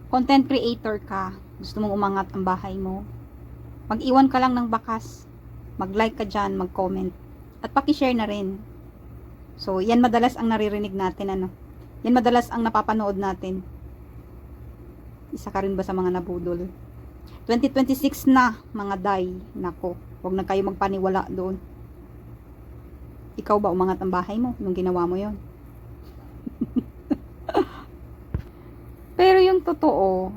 content creator ka, gusto mong umangat ang bahay mo, mag-iwan ka lang ng bakas, mag-like ka dyan, mag-comment, at paki-share na rin. So, yan madalas ang naririnig natin, ano. Yan madalas ang napapanood natin. Isa ka rin ba sa mga nabudol? 2026 na, mga day. Nako, huwag na kayo magpaniwala doon. Ikaw ba umangat ang bahay mo nung ginawa mo yon? Pero yung totoo,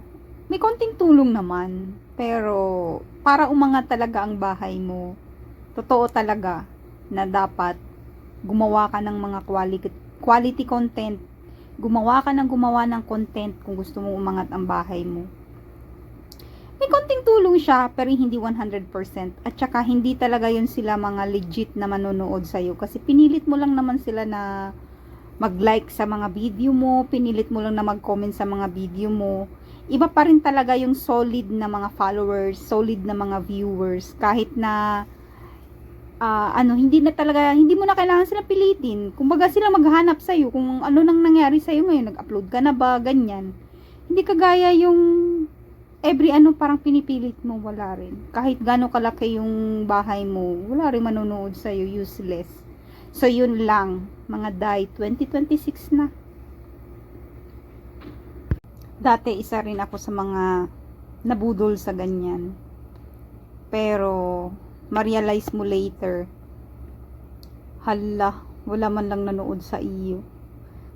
may konting tulong naman. Pero, para umangat talaga ang bahay mo, totoo talaga na dapat gumawa ka ng mga quality content. Gumawa ng content kung gusto mong umangat ang bahay mo. May konting tulong siya, pero hindi 100%. At saka, hindi talaga yun sila mga legit na manonood sa'yo. Kasi pinilit mo lang naman sila na mag-like sa mga video mo, pinilit mo lang na mag-comment sa mga video mo. Iba pa rin talaga yung solid na mga followers, solid na mga viewers, kahit na hindi mo na kailangan sila pilitin. Kumbaga sila maghanap sa iyo kung ano nang nangyari sa iyo ngayon, nag-upload ka na ba, ganyan. Hindi kagaya yung parang pinipilit mo, wala rin. Kahit gaano kalaki yung bahay mo, wala rin manonood sa iyo, useless. So yun lang, mga day, 2026 na. Dati isa rin ako sa mga nabudol sa ganyan. Pero ma-realize mo later, hala, wala man lang nanood sa iyo.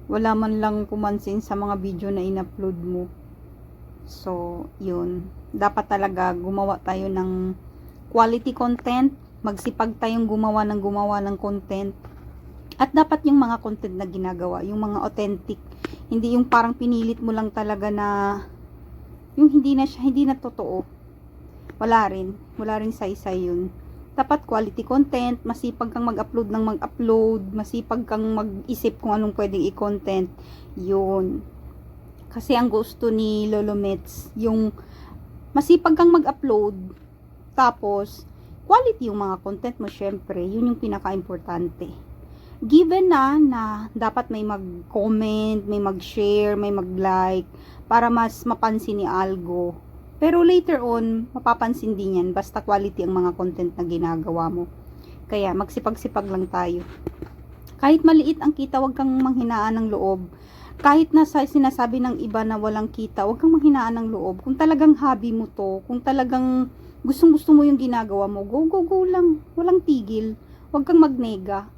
Wala man lang pumansin sa mga video na in-upload mo. So, yun. Dapat talaga gumawa tayo ng quality content. Magsipag tayong gumawa ng content. At dapat yung mga content na ginagawa, yung mga authentic. Hindi yung parang pinilit mo lang talaga na yung hindi na totoo. Wala rin say-say yun. Dapat quality content, masipag kang mag-upload, masipag kang mag-isip kung anong pwedeng i-content. Yun. Kasi ang gusto ni Lolo Mets, yung masipag kang mag-upload, tapos quality yung mga content mo, syempre, yun yung pinaka-importante. Given na dapat may mag-comment, may mag-share, may mag-like, para mas mapansin ni algo. Pero later on, mapapansin din yan, basta quality ang mga content na ginagawa mo. Kaya, magsipag-sipag lang tayo. Kahit maliit ang kita, wag kang manghinaan ng loob. Kahit na sinasabi ng iba na walang kita, wag kang manghinaan ng loob. Kung talagang hobby mo to, kung talagang gustong-gusto mo yung ginagawa mo, go lang. Walang tigil. Wag kang magnega.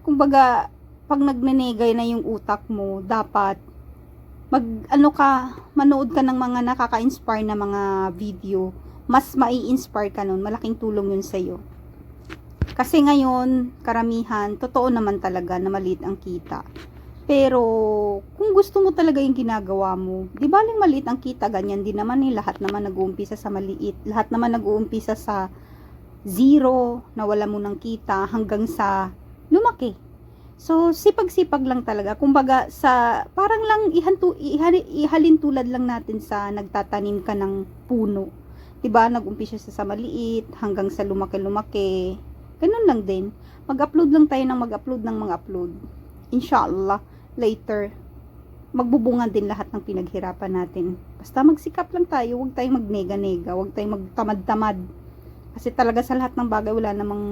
Kumbaga, pag nagnenegay na yung utak mo, dapat manood ka ng mga nakaka-inspire na mga video. Mas mai-inspire ka nun. Malaking tulong yun sa'yo. Kasi ngayon, karamihan, totoo naman talaga na maliit ang kita. Pero, kung gusto mo talaga yung ginagawa mo, di baling maliit ang kita, ganyan din naman lahat naman nag-uumpisa sa maliit. Lahat naman nag-uumpisa sa zero, na wala mo ng kita, hanggang sa lumaki. So, sipag-sipag lang talaga. Kumbaga, parang lang ihalin tulad lang natin sa nagtatanim ka ng puno. Diba? Nag-umpisa sa maliit, hanggang sa lumaki-lumaki. Ganun lang din. Mag-upload lang tayo ng mag-upload. Inshallah, later, magbubunga din lahat ng pinaghirapan natin. Basta magsikap lang tayo, huwag tayong magnega-nega, huwag tayong magtamad-tamad. Kasi talaga sa lahat ng bagay, wala namang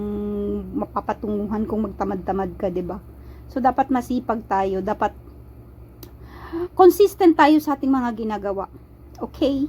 mapapatunguhan kung magtamad-tamad ka, diba? So, dapat masipag tayo. Dapat consistent tayo sa ating mga ginagawa. Okay?